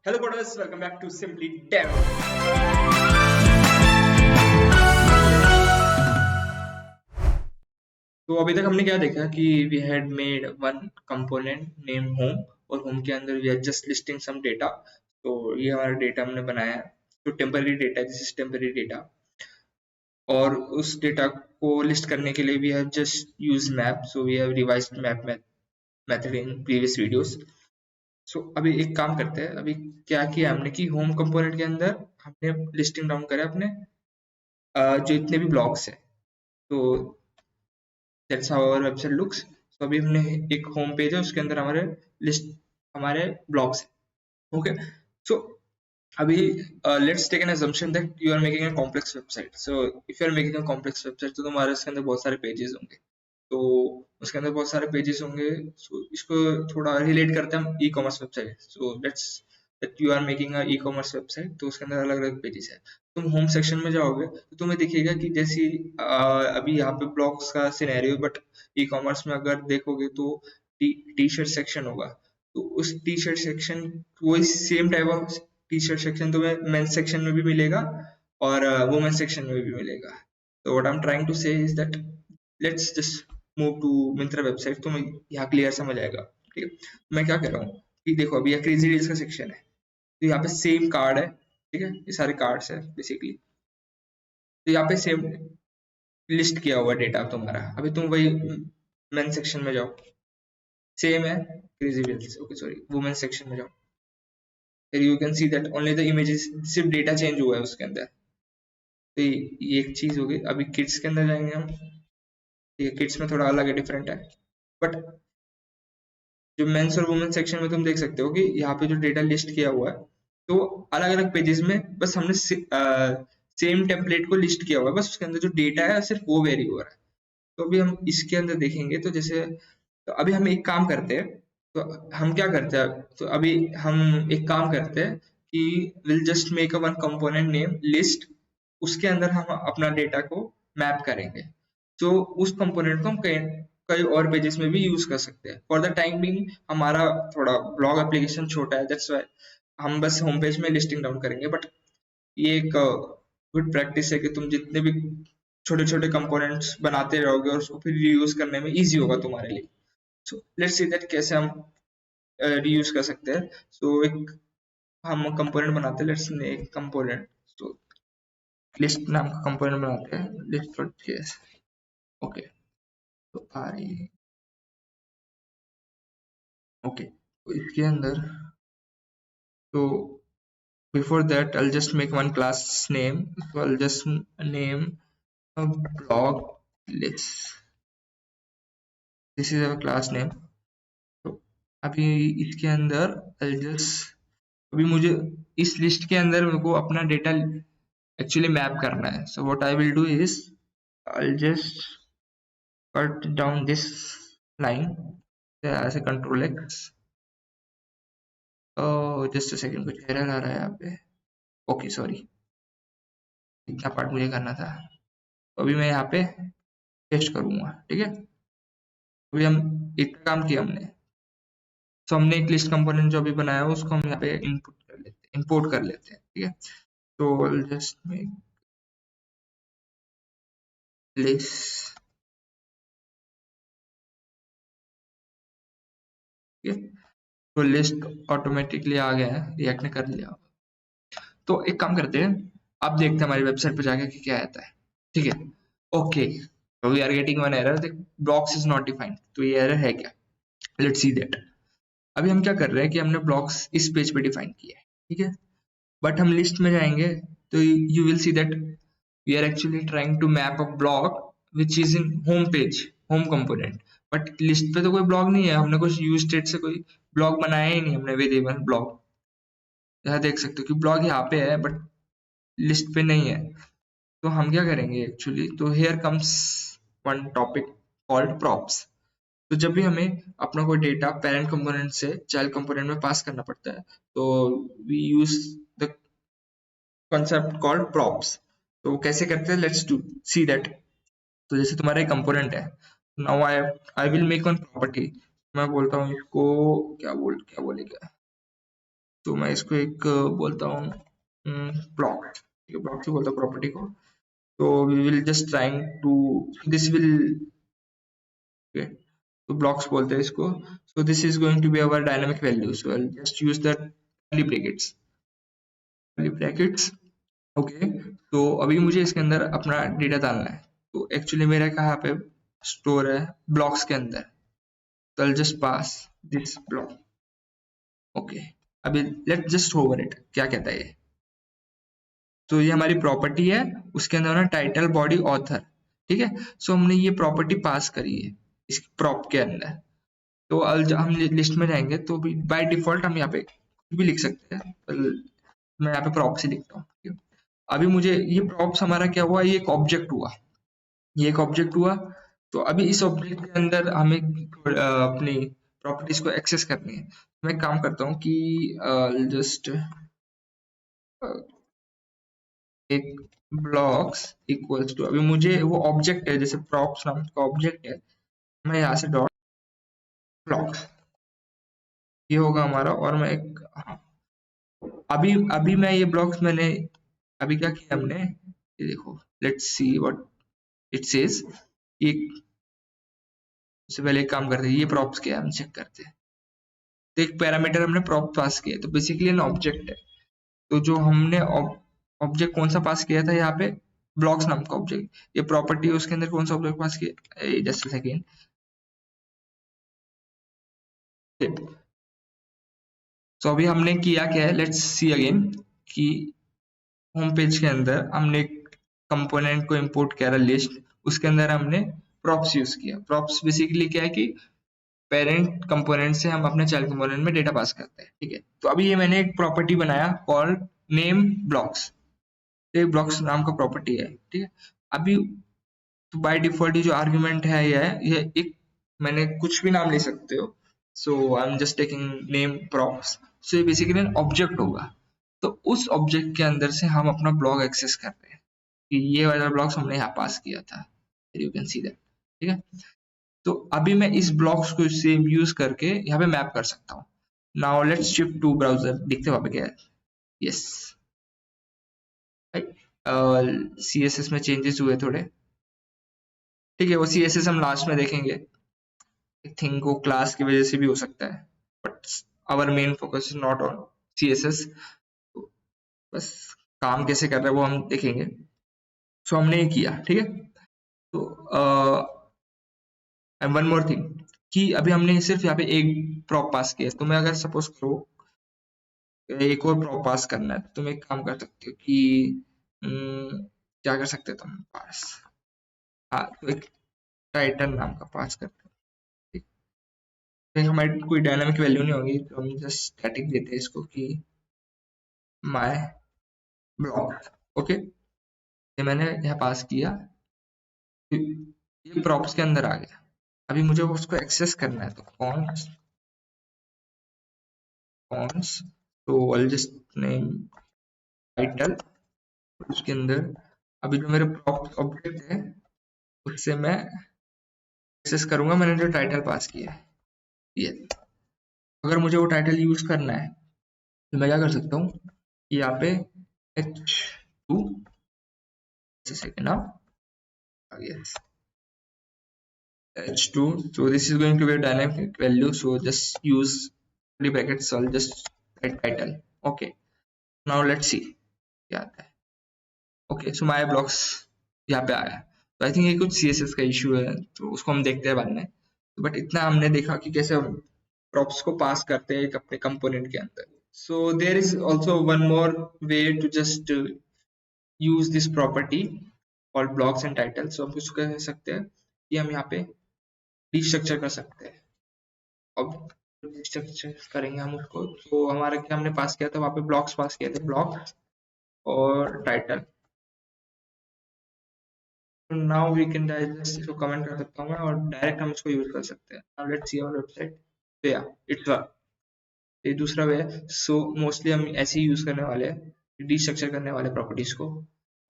Hello coders, welcome back to Simply Dev. तो अभी तक हमने क्या देखा कि we had made one component name home और होम के अंदर we are just listing some data. तो ये हमारा डेटा हमने बनाया है, तो temporary data, this is temporary data. और उस डेटा को लिस्ट करने के लिए we have just use map, so we have revised map method in previous videos. So अभी एक काम करते हैं, अभी क्या किया हमने कि होम कंपोनेंट के अंदर हमने लिस्टिंग डाउन करा अपने जो इतने भी ब्लॉक्स हैं। तो that's how our website looks. तो अभी हमने एक होम पेज है, उसके अंदर हमारे लिस्ट हमारे ब्लॉक्स हैं। ओके, सो अभी let's take an assumption that you are making a complex website. So if you are making a complex website तो तुम्हारे उसके अंदर बहुत सारे पेजेस होंगे, तो उसके अंदर बहुत सारे पेजेस होंगे। सो इसको थोड़ा रिलेट करते हैं हम e commerce website. So let's that you are making a e commerce website, तो उसके अंदर अलग अलग पेजेस है। तुम होम सेक्शन में जाओगे तो तुम्हें दिखेगा कि जैसी अभी यहाँ पे ब्लॉग्स का सिनेरियो, बट ई कॉमर्स में अगर देखोगे तो टी शर्ट सेक्शन होगा। तो उस टी शर्ट सेक्शन वही same type of T shirt section तुम्हें मेंस सेक्शन में भी मिलेगा और वुमेन सेक्शन में भी मिलेगा। तो what I am trying to say is that let's just move to Myntra website, तो यहाँ क्लियर समझ आएगा। ठीक है, मैं क्या कर रहा हूँ कि देखो अभी क्रेजी डील्स का सेक्शन है, तो यहाँ पे सेम कार्ड है। ठीक है, ये सारे कार्ड्स है बेसिकली। तो यहाँ पे सेम लिस्ट किया हुआ डेटा तुम्हारा। अभी तुम वही मेन सेक्शन में जाओ, सेम है crazy deals. Okay sorry, women section में जाओ, फिर you can see that only the images, सिर्फ डेटा चेंज हुआ है उसके अंदर। तो ये एक चीज हो गई। अभी किड्स के अंदर जाएंगे हम, ये किड्स में थोड़ा अलग है, डिफरेंट है। बट जो मेंस और वुमेन सेक्शन में तुम देख सकते हो कि यहाँ पे जो डेटा लिस्ट किया हुआ है, तो अलग अलग पेजेस में बस हमने सेम टेम्पलेट को लिस्ट किया हुआ है, बस उसके अंदर जो डेटा है सिर्फ वो वेरी हो रहा है। तो अभी हम इसके अंदर देखेंगे, तो जैसे तो अभी हम एक काम करते हैं। तो हम क्या करते हैं, तो अभी हम एक काम करते हैं कि will just make a one component name list, उसके अंदर हम अपना डेटा को मैप करेंगे। तो उस कंपोनेंट को हम कई कई और पेजेस में भी यूज कर सकते हैं। फॉर द टाइम बिंग हमारा थोड़ा ब्लॉग एप्लीकेशन छोटा है, दैट्स वाई हम बस होम पेज में लिस्टिंग डाउन करेंगे। बट ये एक गुड प्रैक्टिस है कि तुम जितने भी छोटे छोटे कंपोनेंट्स बनाते रहोगे और उसको फिर रीयूज करने में इजी होगा तुम्हारे लिए। सो लेट्स सी दैट कैसे हम रीयूज कर सकते हैं। सो एक हम कंपोनेंट बनाते हैं, लेट्स एक कंपोनेंट, तो लिस्ट नाम का कंपोनेंट बनाते हैं, list.js। ओके, तो आ रही है। ओके, तो इसके अंदर तो before that I'll just make one class name, so I'll just name a blog list, this is our class name। तो अभी इसके अंदर I'll just अभी मुझे इस लिस्ट के अंदर मेरे को अपना डेटा एक्चुअली मैप करना है। so what I will do is I'll just cut down this line as a control X। Just a second, कुछ एरर आ रहा है यहाँ पे। ओके सॉरी, इतना पार्ट मुझे करना था। तो अभी मैं यहाँ पे पेस्ट करूंगा। ठीक है, अभी हम इतना काम किया हमने। तो हमने एक लिस्ट कंपोनेंट जो अभी बनाया है उसको हम यहाँ पे इंपोर्ट कर लेते हैं। ठीक है, तो जस्ट मेक लिस्ट। ठीक है, तो लिस्ट ऑटोमेटिकली आ गया है, रिएक्ट ने कर लिया। तो एक काम करते हैं, अब देखते हैं हमारी वेबसाइट पे जाके कि क्या आता है। ठीक है, ओके, तो we are getting one error, blocks is not defined. तो ये एरर है क्या, लेट्स सी दैट। अभी हम क्या कर रहे हैं कि हमने ब्लॉक्स इस पेज पे डिफाइन किया है। ठीक है, बट हम लिस्ट में जाएंगे तो you will see that we are actually trying to map a block which is in home page, home component. But list पे तो कोई ब्लॉग नहीं है, हमने कुछ यूज स्टेट से कोई ब्लॉग बनाया ही नहीं हमने, वेरिएबल ब्लॉग। यहाँ देख सकते हो कि ब्लॉग यहाँ पे है बट लिस्ट पे नहीं है। तो हम क्या करेंगे एक्चुअली, तो here comes one topic called props. तो जब भी हमें अपना कोई डेटा पेरेंट कंपोनेंट से चाइल्ड कंपोनेंट में पास करना पड़ता है, तो we use the concept called props. तो कैसे करते हैं, लेट्स डू सी दैट। तो जैसे तुम्हारा एक कंपोनेंट है, now I will make one property. मैं बोलता हूँ इसको क्या बोलेगा, तो मैं इसको एक बोलता हूँ ब्लॉक, ठीक है, ब्लॉक से बोलता हूँ प्रॉपर्टी को। तो we will just trying to this will, तो ब्लॉक्स बोलते हैं इसको। So this is going to be our dynamic value, so I just use the curly brackets, curly brackets. Okay, तो अभी मुझे इसके अंदर अपना डेटा डालना है। तो एक्चुअली मेरा कहाँ पे स्टोर है, ब्लॉक्स के अंदर। तो I just pass this block. Okay, अभी लेट जस्ट होवर इट, क्या कहता है ये। तो ये हमारी प्रॉपर्टी है, उसके अंदर ना टाइटल, बॉडी, ऑथर, ठीक है। सो हमने ये प्रॉपर्टी पास करी है इस प्रॉप के अंदर। तो हम लिस्ट में जाएंगे तो बाय डिफॉल्ट हम यहाँ पे कुछ भी लिख सकते हैं। मैं यहाँ पे प्रॉप से लिखता हूँ। अभी मुझे ये प्रॉप्स हमारा क्या हुआ, ये एक ऑब्जेक्ट हुआ, ये एक ऑब्जेक्ट हुआ। तो अभी इस ऑब्जेक्ट के अंदर हमें अपनी प्रॉपर्टीज को एक्सेस करनी है। मैं एक काम करता हूँ कि जस्ट एक ब्लॉक्स इक्वल्स टू, अभी मुझे वो ऑब्जेक्ट है, जैसे प्रॉप्स नाम का ऑब्जेक्ट है, मैं यहाँ से डॉट ब्लॉक्स, ये होगा हमारा। और मैं एक, हाँ, अभी अभी मैं ये ब्लॉक्स मैंने अभी क्या किया हमने, ये देखो, let's see what it says. ये उससे पहले एक काम करते हैं, ये प्रॉप्स क्या है हम चेक करते हैं। तो एक पैरामीटर हमने प्रॉप पास किया, तो बेसिकली एन ऑब्जेक्ट है। तो जो हमने ऑब्जेक्ट कौन सा पास किया था यहाँ पे, ब्लॉक्स नाम का ऑब्जेक्ट। ये प्रॉपर्टी है, उसके अंदर कौन सा ऑब्जेक्ट पास किया, जस्ट सेकेंड। तो अभी हमने किया क्या है, लेट्स सी अगेन, कि होम पेज के अंदर हमने एक कंपोनेंट को इंपोर्ट किया लिस्ट, उसके अंदर हमने प्रॉप्स यूज किया। प्रॉप्स बेसिकली क्या है कि पेरेंट कंपोनेंट से हम अपने चाइल्ड कंपोनेंट में डेटा पास करते हैं, ठीक है। तो अभी ये मैंने एक प्रॉपर्टी बनाया कॉल्ड नेम ब्लॉक्स, ये ब्लॉक्स नाम का प्रॉपर्टी है, ठीक है। अभी तो बाय डिफॉल्ट ये जो आर्ग्यूमेंट है ये एक, मैंने कुछ भी नाम ले सकते हो। So I am just taking name props. So ये बेसिकली एक ऑब्जेक्ट होगा। तो उस ऑब्जेक्ट के अंदर से हम अपना ब्लॉक एक्सेस कर रहे हैं कि ये वाला ब्लॉक्स हमने यहाँ पास किया था, यू कैन सी दैट, ठीक है। तो अभी मैं इस ब्लॉक्स को सेम यूज करके यहाँ पे मैप कर सकता हूँ। Now let's shift to browser, देखते हैं वहाँ पे क्या है। यस, सी एस एस में चेंजेस हुए थोड़े, ठीक है। वो सी एस एस हम लास्ट में देखेंगे। आई थिंक वो क्लास की वजह से भी हो सकता है, but our main focus is not on C S S. बस काम कैसे कर रहे हैं वो हम देखेंगे। सो हमने ये किया, ठीक है। तो वन मोर थिंग, कि अभी हमने सिर्फ यहाँ पे एक प्रॉप पास किया। तो मैं अगर सपोज करो एक और प्रॉप पास करना है, तो तुम एक काम कर सकते हो कि क्या कर सकते हो तुम पास, हाँ, तो एक टाइटल नाम का पास करते हो, ठीक है। हमारी कोई डायनामिक वैल्यू नहीं होगी, तो हम जस्ट स्टैटिक देते हैं इसको कि माय ब्लॉक। ओके, ये मैंने यहाँ पास किया, ये प्रॉप्स के अंदर आ गया। अभी मुझे उसको एक्सेस करना है, तो कॉन्स, तो आई जस्ट नेम टाइटल, उसके अंदर अभी जो मेरे प्रॉप ऑब्जेक्ट है उससे मैं एक्सेस करूंगा मैंने जो टाइटल पास किया है ये। अगर मुझे वो टाइटल यूज करना है तो मैं क्या कर सकता हूँ, यहाँ पे h2 second now, yes, h2, so this is going to be a dynamic value, so just use the brackets, so I'll just write title. Okay, now let's see क्या आता है। ओके, सो माय ब्लॉक्स यहाँ पे आया। तो I think ये कुछ CSS का इशू है, तो उसको हम देखते हैं बाद में। बट इतना हमने देखा कि कैसे हम प्रॉप्स को पास करते हैं एक अपने कंपोनेंट के अंदर। So there is also one more way to just use this property called blocks and title. So हम कुछ कह सकते हैं कि हम यहाँ पे डिस्ट्रक्चर कर सकते हैं। अब डिस्ट्रक्चर करेंगे हम उसको, तो हमारा क्या हमने पास किया था वहाँ पे, ब्लॉक्स पास किए थे, ब्लॉक और title. Now we can direct इसको कमेंट कर सकता हूँ मैं, और डायरेक्ट हम इसको यूज कर सकते हैं। Now let's see our website, तो या इट्स वर्क। ये दूसरा वे है। सो मोस्टली हम ऐसे ही यूज करने वाले हैं, डिस्ट्रक्चर करने वाले प्रॉपर्टीज को,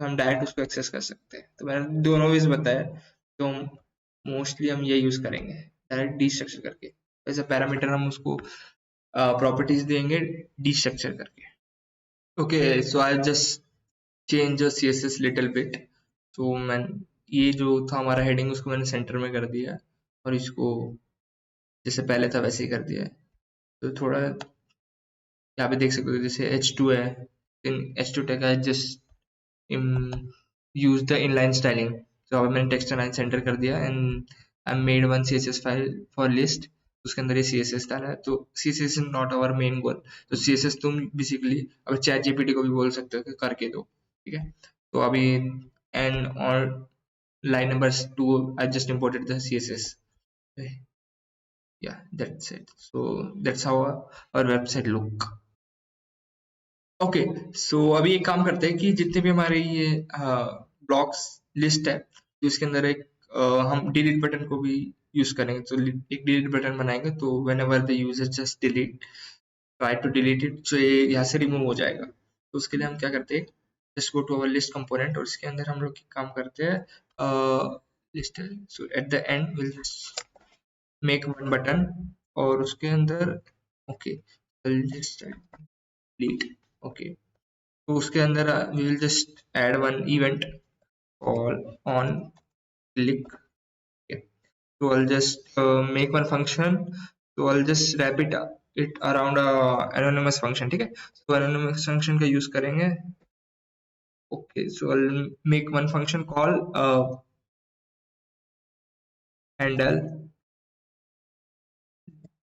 तो हम डायरेक्ट उसको एक्सेस कर सकते हैं। तो मैंने दोनों वेज बताया, तो मोस्टली हम ये यूज करेंगे डायरेक्ट डिस्ट्रक्चर करके। एज अ पैरामीटर हम उसको प्रॉपर्टीज देंगे डीस्ट्रक्चर करके। Okay, so I just change the CSS little bit. तो मैं ये जो था हमारा हेडिंग उसको मैंने सेंटर में कर दिया और इसको जैसे पहले था वैसे ही कर दिया है। तो थोड़ा यहाँ पे देख सकते हो जैसे H2 है, इन H2 टैग है just use the inline styling। तो अब मैंने टेक्स्ट अलाइन सेंटर कर दिया and I made one CSS file for list. उसके अंदर ये CSS डाला है। तो CSS is not our main goal. तो CSS तुम बेसिकली अब चैट GPT को भी बोल सकते हो कि करके दो, ठीक है। तो अभी एंड और line number 2 I just imported the CSS। yeah, that's it, so that's how our website look। Okay, so अभी एक काम करते हैं कि जितने भी हमारे ये ब्लॉक्स लिस्ट है तो इसके अंदर एक हम डिलीट बटन को भी यूज करेंगे। तो एक डिलीट बटन बनाएंगे तो whenever the user just delete try to delete it, तो ये यहाँ से रिमूव हो जाएगा। तो उसके लिए हम क्या करते हैं, just go to our list component और इसके अंदर हम लोग काम करते हैं list. So at the end will just make one button और उसके अंदर okay will just delete. Okay, तो उसके अंदर we will just add one event call on click। okay, so I'll just make one function। so I'll just wrap it around a anonymous function, ठीक है। so anonymous function का use करेंगे। okay, so I'll make one function call handle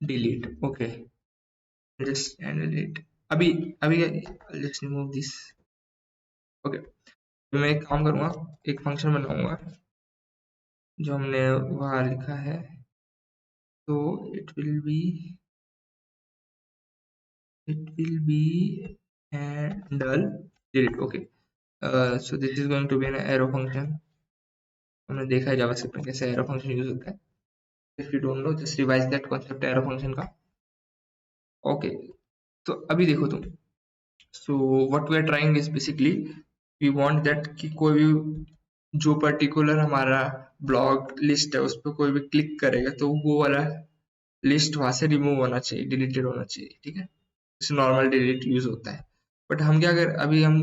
delete। okay, just handle it। अभी अभी I'll just remove this। okay, तो मैं एक काम करूंगा, एक फंक्शन बनाऊंगा जो हमने वहां लिखा है। तो it will be handle delete। okay, so this is going to be an arrow function। हमने देखा है जावास्क्रिप्ट में कैसे एरो फंक्शन यूज होता है। If you don't know just revise that concept arrow function का। ओके, तो अभी देखो तुम, so what we are trying is basically we want that कि कोई भी जो पर्टिकुलर हमारा ब्लॉग लिस्ट है उस पर कोई भी क्लिक करेगा तो वो वाला लिस्ट वहां से रिमूव होना चाहिए, डिलीटेड होना चाहिए, ठीक है। जैसे नॉर्मल डिलीट यूज होता है। बट हम क्या कर, अभी हम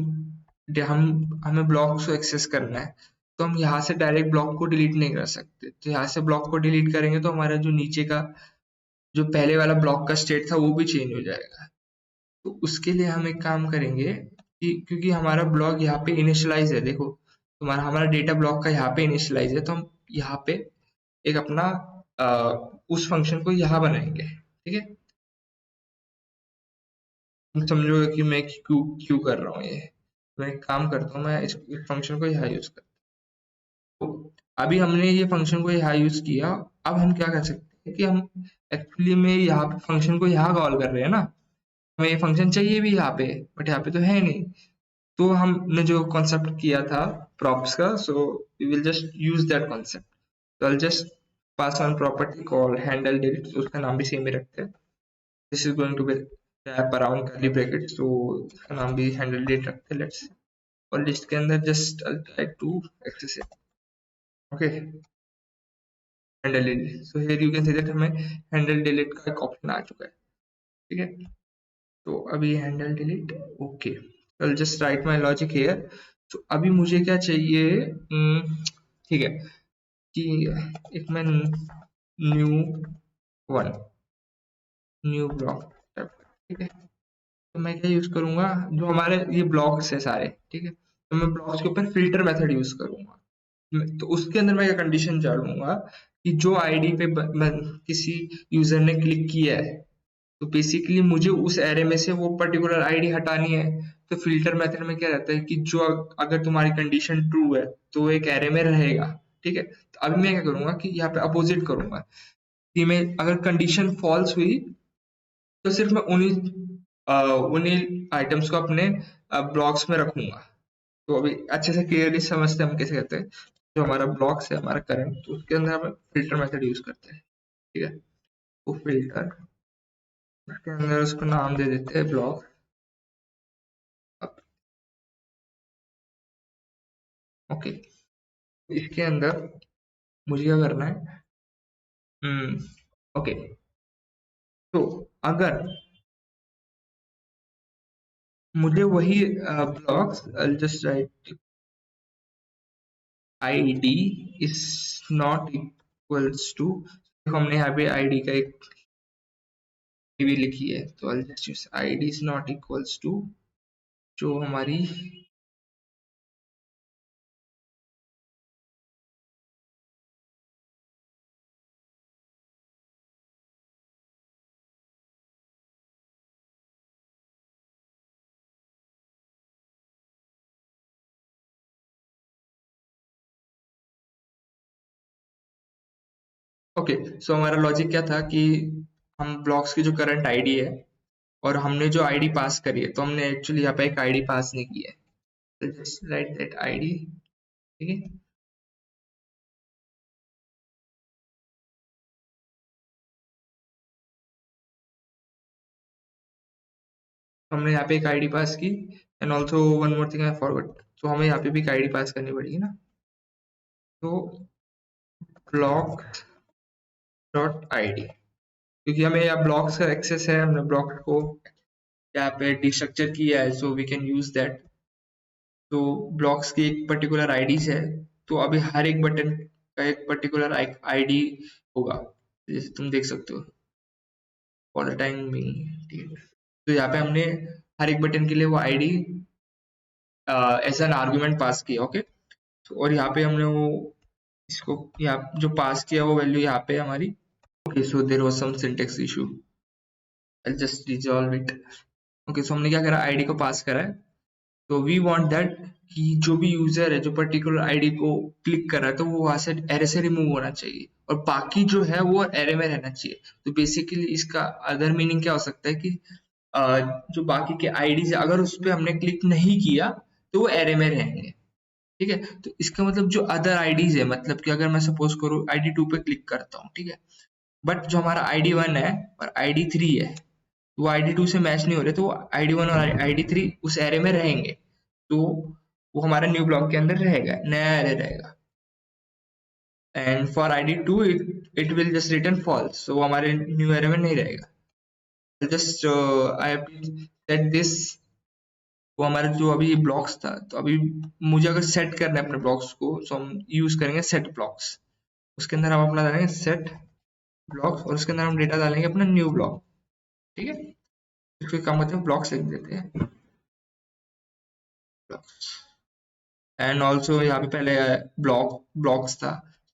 हमें ब्लॉक को एक्सेस करना है तो हम यहाँ से डायरेक्ट ब्लॉक को डिलीट नहीं कर सकते। तो यहाँ से ब्लॉक को डिलीट करेंगे तो हमारा जो नीचे का जो पहले वाला ब्लॉक का स्टेट था वो भी चेंज हो जाएगा। तो उसके लिए हम एक काम करेंगे कि क्योंकि हमारा ब्लॉक यहाँ पे इनिशियलाइज है, देखो तुम्हारा हमारा डेटा ब्लॉक का यहाँ पे इनिशियलाइज है, तो हम यहाँ पे एक अपना उस फंक्शन को यहाँ बनाएंगे, ठीक है। तुम समझोगे कि मैं क्यों क्यों कर रहा हूँ ये। मैं एक काम करता हूँ, मैं इस फंक्शन को यहाँ यूज करता हूँ। अभी हमने ये फंक्शन को यहाँ यूज किया। अब हम क्या कर सकते हैं कि हम एक्चुअली में यहाँ पे फंक्शन को यहाँ कॉल कर रहे हैं ना, हमें ये फंक्शन चाहिए भी यहाँ पे, बट यहाँ पे तो है नहीं। तो हमने जो कॉन्सेप्ट किया था प्रॉप्स का, so we will just use that concept. तो I just pass on property call handle delete, उसका नाम भी सेम ही रखते हैं। This is going to be wrap around curly bracket, so इसका नाम भी हैंडल डिलीट रखते हैं, लेट्स। और लिस्ट के अंदर just try to access it. Okay, handle delete, so here you can see that हमें हैंडल डिलीट का एक ऑप्शन आ चुका है, ठीक है। तो अभी handle delete, okay, I just right my logic here. तो अभी मुझे क्या चाहिए, ठीक है, कि एक मैं न्यू वन न्यू ब्लॉक, ठीक है। तो मैं क्या यूज करूंगा, जो हमारे ये ब्लॉक्स है सारे, ठीक है, तो मैं ब्लॉक्स के ऊपर फिल्टर मेथड यूज करूंगा। तो उसके अंदर मैं क्या कंडीशन डालूंगा कि जो आईडी पे किसी यूजर ने क्लिक किया है, तो बेसिकली मुझे उस एरे में से वो पर्टिकुलर आईडी हटानी है। तो फिल्टर मेथड में क्या रहता है कि जो अगर तुम्हारी कंडीशन ट्रू है तो वो एक एरे में रहेगा, ठीक है। तो अभी मैं क्या करूंगा कि यहाँ पे अपोजिट करूंगा कि मैं अगर कंडीशन फॉल्स हुई तो सिर्फ मैं उन्हीं आइटम्स को अपने ब्लॉक्स में रखूंगा। तो अभी अच्छे से क्लियरली समझते हैं हम कैसे करते हैं। जो हमारा ब्लॉक्स है हमारा करंट, तो उसके अंदर हम फिल्टर मेथड यूज करते हैं, ठीक है। वो फिल्टर उसके अंदर उसको नाम दे देते हैं ब्लॉक। ओके, इसके अंदर मुझे क्या करना है, ओके, तो अगर मुझे वही blocks just right id is not equals to, हमने यहाँ पे id का एक भी लिखी है, तो I'll just use id is not equals to जो हमारी ओके। सो हमारा लॉजिक क्या था कि हम ब्लॉक्स की जो करंट आईडी है और हमने जो आईडी पास करी है, तो हमने एक्चुअली यहाँ पे एक आईडी पास नहीं की है, तो जस्ट राइट दैट आईडी। ठीक है, तो हमने यहाँ पे एक आईडी पास की। And also one more thing I forgot, तो हमें यहाँ पे भी एक आईडी पास करनी पड़ेगी ना, तो ब्लॉक डॉट आईडी, क्योंकि हमें यहाँ ब्लॉक्स का एक्सेस है, हमने ब्लॉक को यहाँ पे डिस्ट्रक्चर किया है, so we can use that. तो ब्लॉक्स की एक पर्टिकुलर आईडीज है, तो अभी हर एक बटन का एक पर्टिकुलर आईडी होगा, जैसे तुम देख सकते हो फॉर द टाइम में। ठीक है, तो यहाँ पे हमने हर एक बटन के लिए वो आईडी एज एन आर्गुमेंट पास किया। ओके, तो और यहाँ पे हमने वो इसको यहाँ जो पास किया वो वैल्यू यहाँ पे हमारी। Okay, so there was some syntax issue, I just resolve it. Okay, so हमने क्या करा, आईडी को पास करा है, तो वी वांट दैट कि जो भी यूजर है जो पर्टिकुलर आईडी को क्लिक कर रहा है, तो वो वहां से एरे से रिमूव होना चाहिए और बाकी जो है वो एरे में रहना चाहिए। तो बेसिकली इसका अदर मीनिंग क्या हो सकता है कि जो बाकी के आईडीज अगर उस पर हमने क्लिक नहीं किया तो वो एरे में रहेंगे। ठीक है, तो इसका मतलब जो अदर आईडीज है, मतलब कि अगर मैं सपोज करूँ आईडी 2 पे क्लिक करता हूँ, ठीक है, बट जो हमारा आईडी 1 है और आईडी 3 है, वो आईडी 2 से मैच नहीं हो रहे, तो आईडी 1 और आईडी 3 उस एरे में रहेंगे, तो वो हमारे न्यू ब्लॉक के अंदर रहेगा, नया एरे रहेगा। And for ID 2 it will just return false, तो वो हमारे न्यू एरे में नहीं रहेगा। Just I have set this, वो हमारा जो अभी ब्लॉक्स था, तो अभी मुझे अगर सेट करना है अपने ब्लॉक्स को, तो हम यूज करेंगे सेट ब्लॉक्स। उसके अंदर हम अपना डालेंगे सेट ब्लॉक्स और उसके अंदर हम डेटा डालेंगे अपना न्यू ब्लॉक। ठीक है, इसको काम करते हैं ब्लॉक्स लिख देते हैं, ब्लॉक्स। एंड ऑल्सो यहाँ पे पहले ब्लॉक्स था,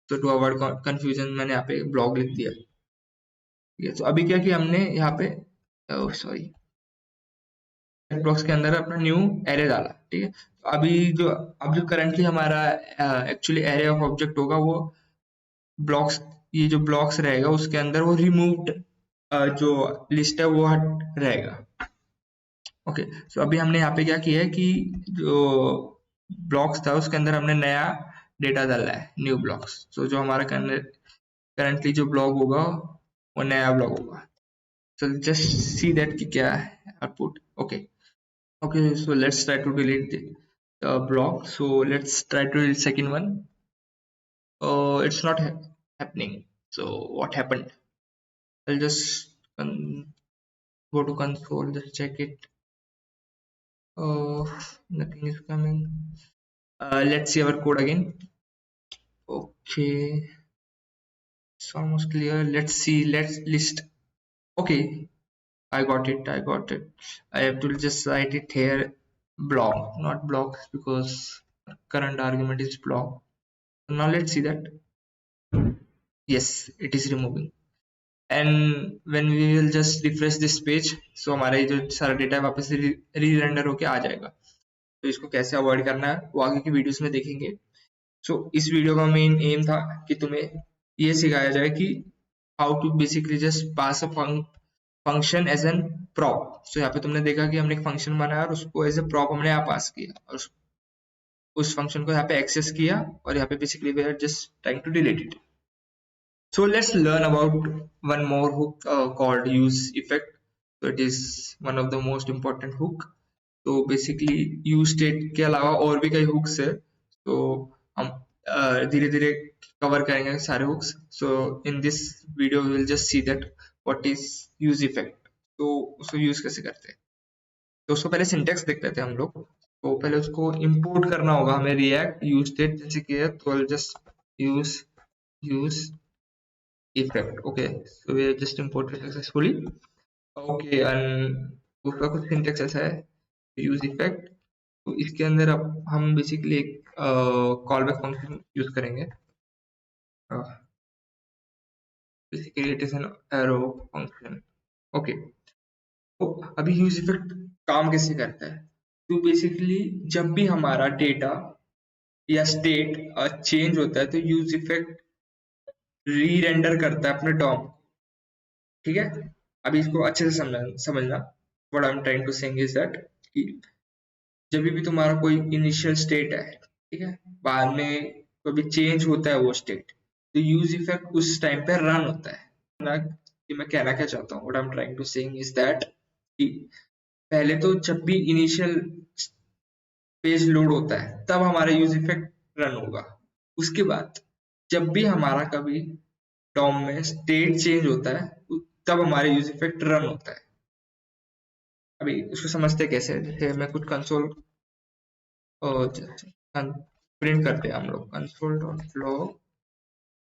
तो टू अवॉइड कंफ्यूजन मैंने यहाँ पे ब्लॉक लिख दिया। ठीक है, तो अभी क्या किया हमने यहाँ पे, सॉरी, ब्लॉक्स के अंदर अपना न्यू एरे डाला। ठीक है, तो अब जो करंटली हमारा एक्चुअली एरे ऑफ ऑब्जेक्ट होगा, वो ब्लॉक्स, ये जो ब्लॉक्स रहेगा उसके अंदर वो रिमूव्ड जो लिस्ट है वो हट रहेगा। ओके, सो अभी हमने यहाँ पे क्या किया है कि जो ब्लॉक्स था उसके अंदर हमने नया डेटा डाला है, न्यू ब्लॉक्स। सो जो हमारा करंटली जो ब्लॉक होगा वो नया ब्लॉक होगा। सो जस्ट सी दैट कि क्या है output. Okay, okay, so let's try to delete the block. So let's try to delete second one. It's not happening. So what happened? I'll just go to console, just check it. Nothing is coming. Let's see our code again. Okay, it's almost clear. Let's see. Let's list. Okay, I got it. I got it. I have to just write it here. Block, not blocks, because current argument is block. Now let's see that. Yes, it is removing. And when we will just refresh this page, so हमारा ये जो सारा data है वापस री render होके आ जाएगा। तो इसको कैसे अवॉइड करना है वो आगे की वीडियोस में देखेंगे। सो इस वीडियो का मेन एम था कि तुम्हें ये सिखाया जाए कि how to basically just pass a function as an prop. So यहाँ पे तुमने देखा कि हमने एक फंक्शन बनाया और उसको एज ए प्रॉप हमने यहाँ पास किया और उस फंक्शन को यहाँ पे एक्सेस किया और यहाँ पे basically we are just trying to delete it. So let's learn about one more hook called use effect. So it is one of the most important hook. तो basically use state के अलावा और भी कई hooks है, तो हम धीरे धीरे कवर करेंगे सारे hooks. So in this video we will just see that what is use effect. तो उसको use कैसे करते हैं. तो उसको पहले सिंटेक्स देख लेते हैं हम लोग। तो पहले उसको इंपोर्ट करना होगा हमें रिएक्ट यूज स्टेट जैसे कि है, तो just use use effect. Okay, so we just imported successfully. Okay, and उसका कुछ सिंटेक्स ऐसा है, यूज इफेक्ट। तो इसके अंदर अब हम बेसिकली एक कॉल बैक फंक्शन यूज करेंगे। Basically it is an arrow function. Okay, तो अभी यूज इफेक्ट काम कैसे करता है? तो बेसिकली जब भी हमारा डेटा या स्टेट चेंज होता है तो यूज इफेक्ट री रेंडर करता है अपने डॉम। ठीक है, अभी इसको अच्छे से समझना। What I am trying to saying is that कि जब भी तुम्हारा कोई इनिशियल स्टेट है, ठीक है, बाद में कभी चेंज होता है वो स्टेट, तो यूज इफेक्ट उस टाइम पे रन होता है ना। कि मैं कहना क्या चाहता हूँ, what I am trying to saying is that कि पहले तो जब भी इनिशियल पेज लोड होता है तब हमारा यूज इफेक्ट रन होगा। उसके बाद जब भी हमारा कभी डॉम में स्टेट चेंज होता है तब हमारा यूज इफेक्ट रन होता है। अभी उसको समझते कैसे, जैसे मैं कुछ कंसोल प्रिंट करते हैं हम लोग कंसोल डॉट लॉग।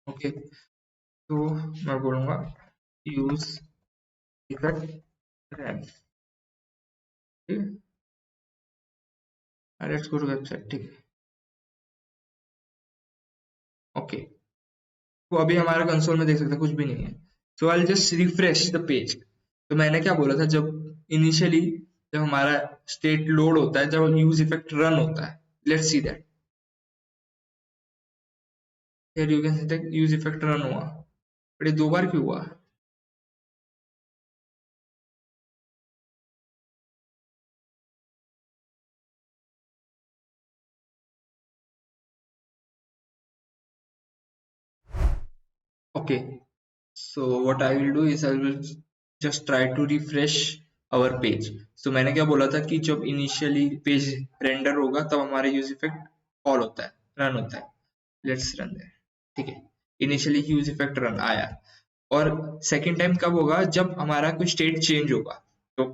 ओके, तो मैं बोलूंगा यूज इफेक्ट रन। ठीक है, लेट्स गो टू वेबसाइट। ठीक है, ओके, तो अभी हमारा कंसोल में देख सकते हैं कुछ भी नहीं है। So I just refresh the page. तो मैंने क्या बोला था, जब इनिशियली जब हमारा स्टेट लोड होता है, जब यूज इफेक्ट रन होता है, let's see that here you can see that use effect run हुआ। बट ये दो बार क्यों हुआ? Okay, so what I will do is I will just try to refresh our page. So मैंने क्या बोला था कि जब इनिशियली पेज रेंडर होगा तब हमारा यूज इफेक्ट कॉल होता है, रन होता है। Let's run that. ठीक है, इनिशियली यूज इफेक्ट रन आया। और सेकेंड टाइम कब होगा? जब हमारा कोई स्टेट चेंज होगा। तो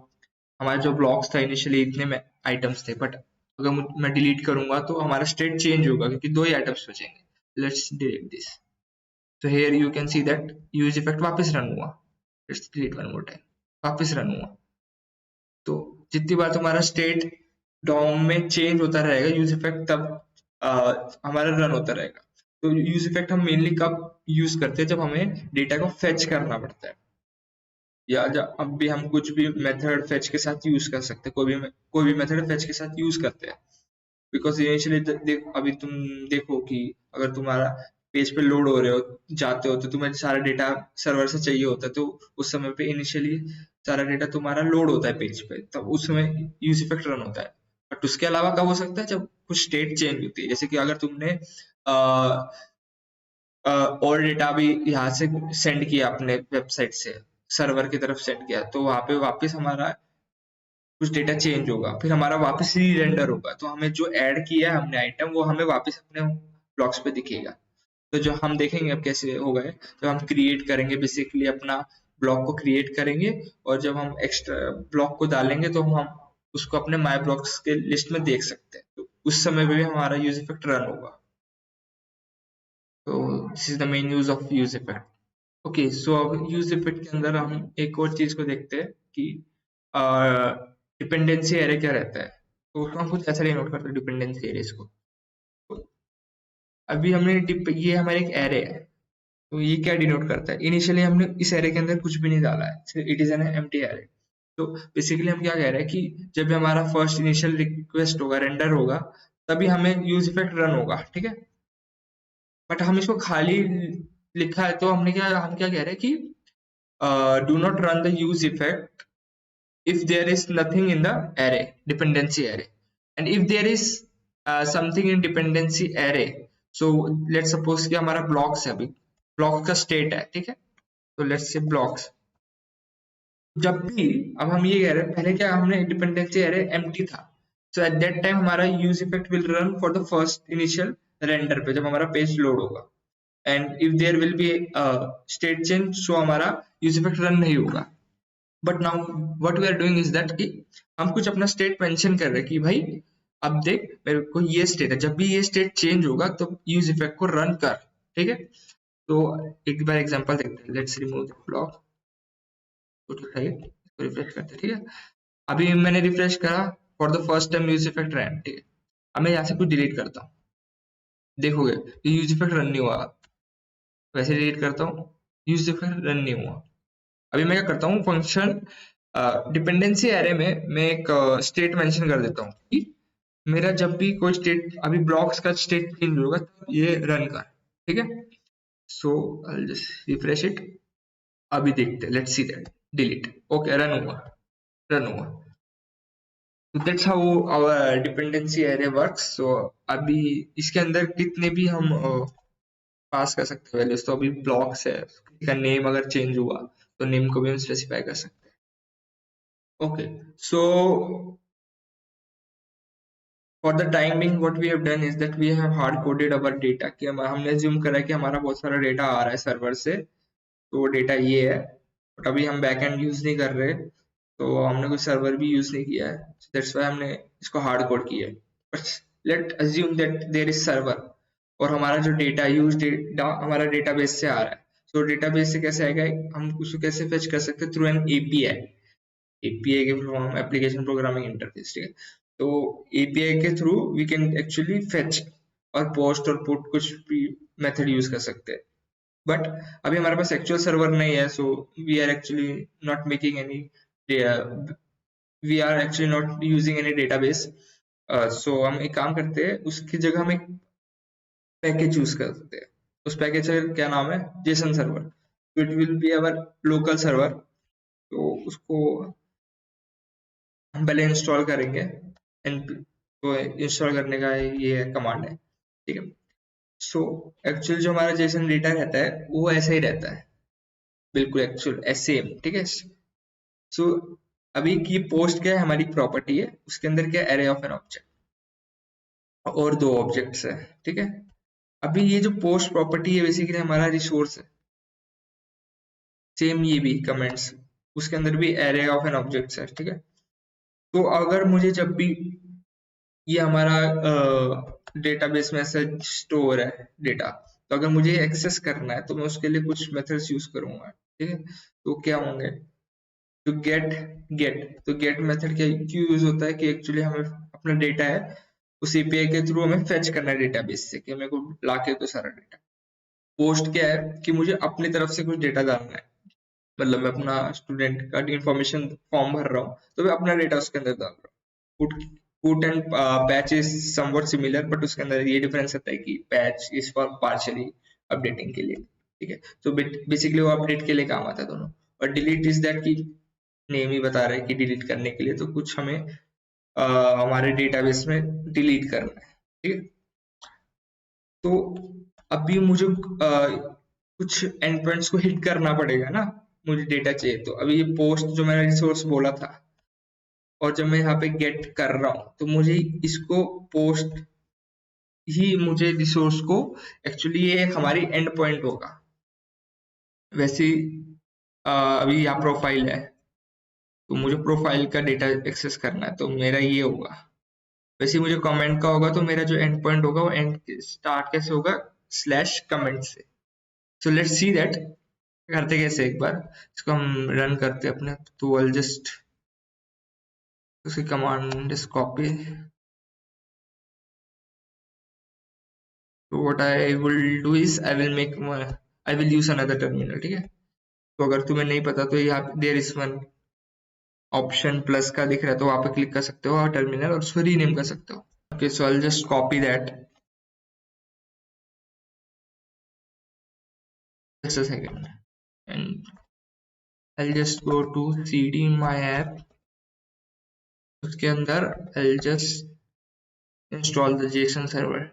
हमारे जो ब्लॉक्स था इनिशियली इतने में आइटम्स थे, बट अगर मैं डिलीट करूंगा तो हमारा स्टेट चेंज होगा क्योंकि दो ही आइटम्स बचेंगे। Let's delete this. तो here you can see that use effect वापस रन हुआ। Let's delete one more time, वापस रन हुआ। तो जितनी बार तुम्हारा स्टेट डॉम में चेंज होता रहेगा यूज इफेक्ट तब हमारा रन होता रहेगा। तो यूज इफेक्ट हम मेनली कब यूज करते हैं? जब हमें डेटा को फेच करना पड़ता है, या जब अब भी हम कुछ भी मेथड फेच के साथ यूज कर सकते हैं, कोई भी मेथड फेच के साथ यूज करते हैं। बिकॉज इनिशियली अभी तुम देखो कि अगर तुम्हारा पेज पे लोड हो रहे हो, जाते हो, तो तुम्हें सारा डेटा सर्वर से चाहिए होता है। तो उस समय पे इनिशियली सारा डेटा तुम्हारा लोड होता है पेज पे, तब उस समय यूज इफेक्ट रन होता है। बट उसके अलावा कब हो सकता है? जब कुछ स्टेट चेंज होती है, जैसे कि अगर तुमने और डेटा भी यहाँ से सेंड किया अपने वेबसाइट से सर्वर की तरफ सेंड किया, तो वहां पे वापस हमारा कुछ डेटा चेंज होगा, फिर हमारा वापस री रेंडर होगा, तो हमें जो ऐड किया है हमने आइटम, वो हमें वापस अपने ब्लॉक्स पे दिखेगा। तो जो हम देखेंगे अब कैसे होगा है, जब हम क्रिएट करेंगे, बेसिकली अपना ब्लॉक को क्रिएट करेंगे, और जब हम एक्स्ट्रा ब्लॉक को डालेंगे तो हम उसको अपने माई ब्लॉक्स के लिस्ट में देख सकते हैं। तो उस समय पे भी हमारा यूज इफेक्ट रन होगा। तो this is the main use of use effect. Okay, so अब यूज इफेक्ट के अंदर हम एक और चीज को देखते हैं कि डिपेंडेंसी एरे क्या रहता है। तो उसको हम कुछ ऐसा डिनोट करते हैं डिपेंडेंसी एरेस को। तो अभी हमने ये हमारे एक एरे है, तो ये क्या डिनोट करता है? इनिशियली हमने इस एरे के अंदर कुछ भी नहीं डाला है, it is an empty array. तो बेसिकली हम क्या कह रहे हैं कि जब भी हमारा फर्स्ट इनिशियल रिक्वेस्ट होगा, रेंडर होगा, तभी हमें यूज इफेक्ट रन होगा। ठीक है, बट हम इसको खाली लिखा है, तो हम क्या कह रहे हैं कि do not run the use effect if there is nothing in the array, dependency array, and if there is something in dependency array, so let's suppose कि हमारा blocks है, अभी blocks का state है। ठीक है, तो let's say blocks। जब भी अब हम ये कह रहे हैं, पहले क्या हमने डिपेंडेंसी एरे एम्प्टी था, so at that time हमारा use effect will run for the first initial render पे, जब हमारा पेज लोड होगा। And if there will be state change, so हमारा यूज इफेक्ट रन नहीं होगा। But now what we are doing is that कि हम कुछ अपना स्टेट मेंशन कर रहे हैं कि भाई अब देख मेरे को ये स्टेट है, जब भी ये स्टेट चेंज होगा तो यूज इफेक्ट को रन कर। ठीक है, तो एक बार एग्जांपल देखते हैं। लेट्स रिमूव द ब्लॉक, तो इसको रिफ्रेश करते हैं। ठीक है, अभी मैंने रिफ्रेश करा, for the first time use effect run. ठीक है, अब मैं यहाँ से कुछ डिलीट करता हूँ, देखोगे यूज इफेक्ट रन नहीं हुआ। वैसे डिलीट करता हूँ, यूज इफेक्ट रन नहीं हुआ। अभी मैं क्या करता हूँ, फंक्शन डिपेंडेंसी एरे में मैं एक स्टेट मेंशन कर देता हूँ कि मेरा जब भी कोई स्टेट, अभी ब्लॉक्स का स्टेट चेंज होगा तो ये रन कर। ठीक है, so I just refresh it. अभी देखते हैं, let's see that. Delete, okay run हुआ, रन हुआ। तो that's how our dependency array works. So अभी इसके अंदर कितने भी हम पास कर सकते हैं वैल्यूज। तो अभी ब्लॉक्स है, किसी का नेम अगर चेंज हुआ तो नेम को भी हम स्पेसिफाई कर सकते हैं। Okay, so for the time being what we have done is that we have hard coded our data, कि हमने अज्यूम करा कि हमारा बहुत सारा डेटा आ रहा है सर्वर से, तो वो डेटा ये है। बट अभी हम बैकएंड यूज नहीं कर रहे, तो हमने कोई सर्वर भी यूज नहीं किया है, दैट्स व्हाई हमने इसको हार्ड कोड किया है। But let assume that there is server, और हमारा जो डेटा यूज डेटा हमारा डेटाबेस से आ रहा है। तो डेटाबेस से कैसे आएगा, हम उसको कैसे फेच कर सकते हैं, थ्रू एन एपीआई। एपीआई के full form application programming interface. ठीक है, तो एपीआई के through we can actually fetch और पोस्ट और पुट कुछ भी मेथड यूज कर सकते हैं। बट अभी हमारे पास एक्चुअल सर्वर नहीं है, so we are actually not making any, we are actually not using any database. So हम एक काम करते हैं, उसकी जगह हम एक पैकेज यूज कर सकते हैं। उस पैकेज का क्या नाम है, जेसन सर्वर। तो it will be our local server. तो उसको हम पहले इंस्टॉल करेंगे, तो इंस्टॉल करने का ये कमांड है। ठीक है, सो एक्चुअल जो हमारा जेसन डेटा रहता है वो ऐसा ही रहता है, बिल्कुल एक्चुअल सेम। ठीक है, सो अभी की पोस्ट क्या है, हमारी प्रॉपर्टी है, उसके अंदर क्या एरे ऑफ एन ऑब्जेक्ट और दो ऑब्जेक्ट्स है। ठीक है, अभी ये जो पोस्ट प्रॉपर्टी है बेसिकली हमारा रिसोर्स है। सेम ये भी कमेंट्स, उसके अंदर भी एरे ऑफ एन ऑब्जेक्ट्स है। ठीक है, तो अगर मुझे जब भी ये हमारा डेटाबेस में ऐसे स्टोर है डेटा, तो अगर मुझे एक्सेस करना है तो मैं उसके लिए कुछ मेथड्स यूज करूंगा। ठीक है, तो क्या होंगे, तो गेट गेट तो गेट मेथड क्या क्यों यूज होता है कि एक्चुअली हमें अपना डेटा है उस एपीआई के थ्रू हमें फेच करना है डेटाबेस से, कि मेरे को लाके तो सारा डेटा। पोस्ट क्या है कि मुझे अपनी तरफ से कुछ डेटा डालना है, मतलब मैं अपना स्टूडेंट का इंफॉर्मेशन फॉर्म भर रहा हूँ तो मैं अपना डेटा उसके अंदर डाल रहा हूँ। Put and patch is somewhat similar, but उसके अंदर ये डिफरेंस होता है कि patch is for partially updating के लिए। ठीक है, तो बेसिकली वो अपडेट के लिए काम आता है दोनों। और डिलीट इज दैट की नेम ही बता रहा है कि डिलीट करने के लिए, तो कुछ हमें हमारे डेटाबेस में डिलीट करना है। ठीक है, तो अभी मुझे कुछ एंड पॉइंट्स को हिट करना पड़ेगा ना, मुझे डेटा चाहिए। तो अभी ये पोस्ट जो मैंने रिसोर्स बोला था, और जब मैं यहाँ पे गेट कर रहा हूँ तो मुझे इसको पोस्ट ही मुझे रिसोर्स को, एक्चुअली ये हमारी एंड पॉइंट होगा। वैसे अभी यहाँ प्रोफाइल है, तो मुझे प्रोफाइल का डेटा एक्सेस करना है तो मेरा ये होगा। वैसे ही मुझे कमेंट का होगा तो मेरा जो एंड पॉइंट होगा वो एंड स्टार्ट कैसे होगा, स्लैश कमेंट से। सो लेट्स सी दैट करते कैसे, एक बार इसको हम रन करते अपने। तो आई जस्ट उसकी कमांड इज कॉपी, तो what I will do is I will use another terminal. ठीक है, तो अगर तुम्हें नहीं पता तो यहाँ there is one option plus का दिख रहा है, तो वहां पे क्लिक कर सकते हो और टर्मिनल, और उसको रीनेम कर सकते हो। Okay, so I just copy that, just a second, and I just go to cd my app। उसके अंदर I just install the JSON server,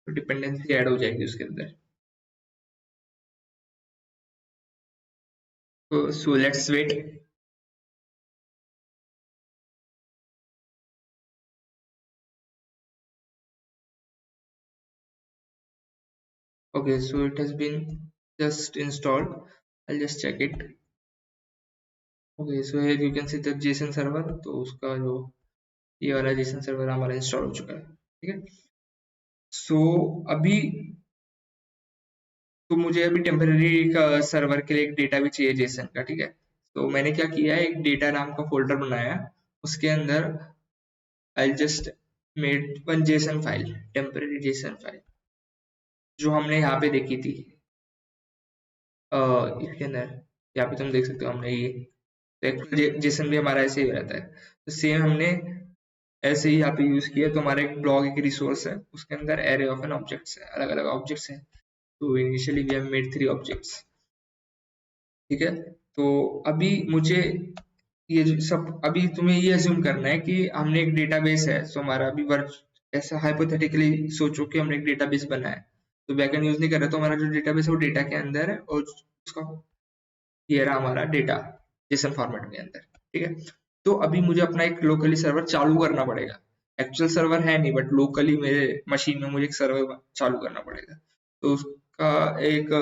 तो डिपेंडेंसी ऐड हो जाएगी उसके अंदर। तो so let's wait. Okay, so it has been just installed. I'll just check it. Okay, so here you can see the JSON server. तो उसका जो ये वाला जेसन सर्वर हमारा इंस्टॉल हो चुका है, ठीक है। सो अभी तो मुझे अभी टेम्पररी का सर्वर के लिए एक डेटा भी चाहिए जेसन का, ठीक है। तो मैंने क्या किया है, एक डेटा नाम का फोल्डर बनाया, उसके अंदर I just made one JSON file, temporary JSON file, जो हमने यहाँ पे देखी थी। इसके अंदर यहाँ पे तुम देख सकते हो हमने ये जेसन भी हमारा ऐसे ही रहता है। तो सेम हमने ऐसे ही यहाँ पे यूज किया। तो हमारा एक ब्लॉग एक रिसोर्स है, उसके अंदर एरे ऑफ एन ऑब्जेक्ट्स है, अलग अलग ऑब्जेक्ट्स हैं। तो initially we have made 3 objects, ठीक है। तो अभी मुझे ये जो सब, अभी तुम्हें ये अज्यूम करना है कि हमने एक डेटाबेस है। सो हमारा अभी वर्क ऐसा हाइपोथेटिकली सोचो कि हमने एक डेटाबेस बनाया है, तो बैकएंड यूज नहीं कर रहे, तो हमारा जो डेटाबेस है वो डेटा के अंदर है, और उसका ये रहा हमारा डेटा जेसन फॉर्मेट के अंदर, ठीक है। तो अभी मुझे अपना एक लोकली सर्वर चालू करना पड़ेगा। एक्चुअल सर्वर है नहीं, बट लोकली मेरे मशीन में मुझे एक सर्वर चालू करना पड़ेगा। तो उसका एक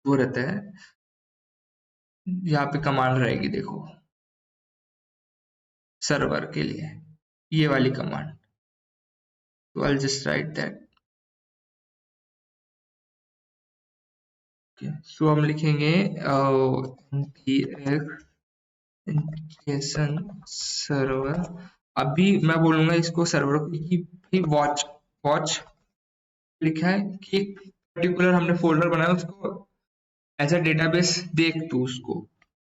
वो रहता है, यहाँ पे कमांड रहेगी, देखो, सर्वर के लिए ये वाली कमांड। तो आई जस्ट राइट दैट, सो हम लिखेंगे जेसन सर्वर। अभी मैं बोलूंगा इसको सर्वर को कि भाई वॉच वॉच लिखा है कि पर्टिकुलर हमने फोल्डर बनाया, उसको एज अ डेटाबेस देख तू उसको।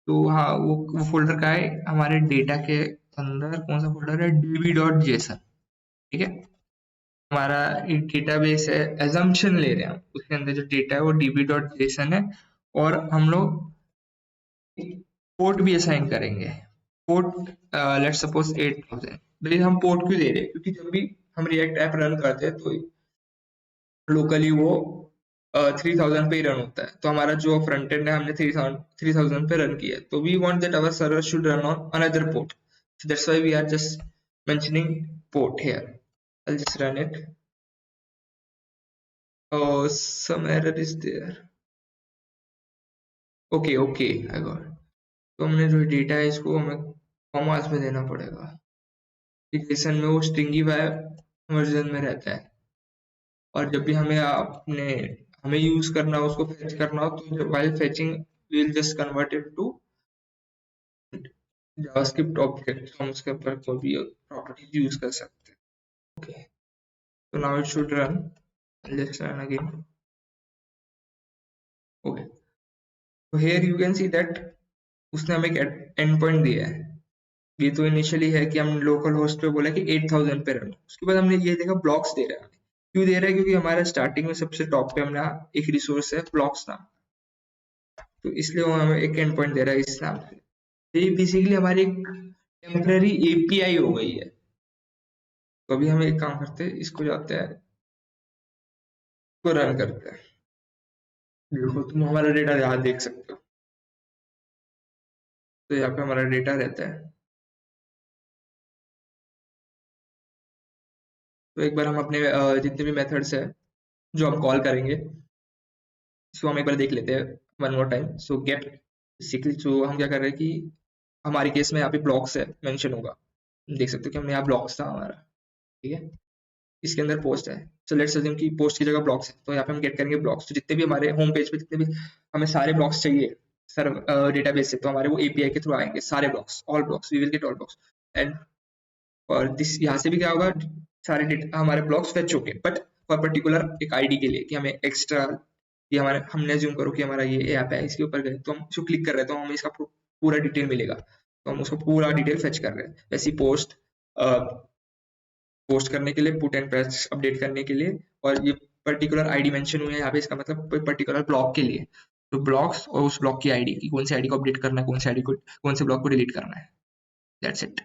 तो हाँ, वो फोल्डर का है हमारे डेटा के अंदर, कौन सा फोल्डर है, db.json, ठीक है। हमारा एक डेटाबेस है, एजम्पशन ले रहे हैं हम, उसके अंदर जो डेटा है वो db.json है। और हम लोग पोर्ट भी असाइन करेंगे। Port let's suppose 8000। भाई हम पोर्ट क्यों दे रहे हैं, क्योंकि जब भी हम रिएक्ट ऐप रन करते हैं तो लोकली वो 3000 पे ही रन होता है। तो हमारा जो फ्रंट एंड है हमने 3000 पे रन किया है, तो we want that our server should run on another port, so that's why we are just mentioning port here. I'll just run it. Oh, some error is there. Okay, okay, I got it. तो हमने जो data है इसको हमें commas में देना पड़ेगा। Application में वो स्ट्रिंगी वर्जन में रहता है, और जब भी हमें यूज करना हो, उसको फेच करना हो, तो while fetching we'll just convert it to JavaScript object. हम उसके ऊपर कोई भी प्रॉपर्टीज यूज कर सकते हैं। Okay, so now it should run. Let's run again. Okay, so here you can see that उसने हमें एक एंड पॉइंट दिया है। ये तो इनिशियली है कि हम लोकल होस्ट पे बोला कि 8000 पे रन। उसके बाद हमने ये देखा ब्लॉक्स दे रहा है। क्यों दे रहा है, क्योंकि हमारा स्टार्टिंग में सबसे टॉप पे हमने एक रिसोर्स है ब्लॉक्स नाम, तो इसलिए वो हमें एक एंड पॉइंट दे रहा है इस नाम से। तो ये बेसिकली हमारी एक टेम्पररी एपीआई हो गई है। तो अभी हम एक काम करते हैं, इसको जाते हैं, इसको रन करते हैं। देखो तुम हमारा डेटा यहाँ देख सकते हो। तो यहाँ पे हमारा डेटा रहता है। तो एक बार हम अपने जितने भी मेथड्स है जो हम कॉल करेंगे, सो हम एक बार देख लेते हैं one more time. So get basically, so हम क्या कर रहे हैं कि हमारे केस में यहाँ पे ब्लॉक्स है मेंशन होगा, देख सकते हो कि हमने यहाँ ब्लॉक्स था हमारा, ठीक है। इसके अंदर पोस्ट है, सो लेट्स अज्यूम कि पोस्ट की जगह ब्लॉक्स है, तो यहाँ पे हम गेट करेंगे ब्लॉक्स। तो जितने भी हमारे होम पेज पे जितने भी हमें सारे ब्लॉक्स चाहिए सर डेटाबेस से, तो हमारे वो एपीआई के थ्रू आएंगे सारे blocks, all blocks, we will get all blocks. And और दिस यहाँ से भी क्या होगा, सारे डेटा हमारे ब्लॉक्स फेच होंगे, बट फॉर पर्टिकुलर एक आईडी के लिए, कि हमें एक्स्ट्रा, ये हमारे, हमने ज्यूम करो कि हमारा ये ऐप है, इसके ऊपर गए तो हम इसको क्लिक कर रहे हैं, तो हमें इसका पूरा डिटेल मिलेगा, तो हम उसको पूरा डिटेल फेच कर रहे हैं। वैसे पोस्ट पोस्ट करने के लिए, पुट एंड प्रेस अपडेट करने के लिए, और ये पर्टिकुलर आईडी मेंशन हुई है यहाँ पे, इसका मतलब पर्टिकुलर ब्लॉक के लिए। तो ब्लॉक्स और उस ब्लॉक की आईडी, की कौन सी आईडी को अपडेट करना है, कौन सी आईडी को, कौन से ब्लॉक को डिलीट करना है, दैट्स इट।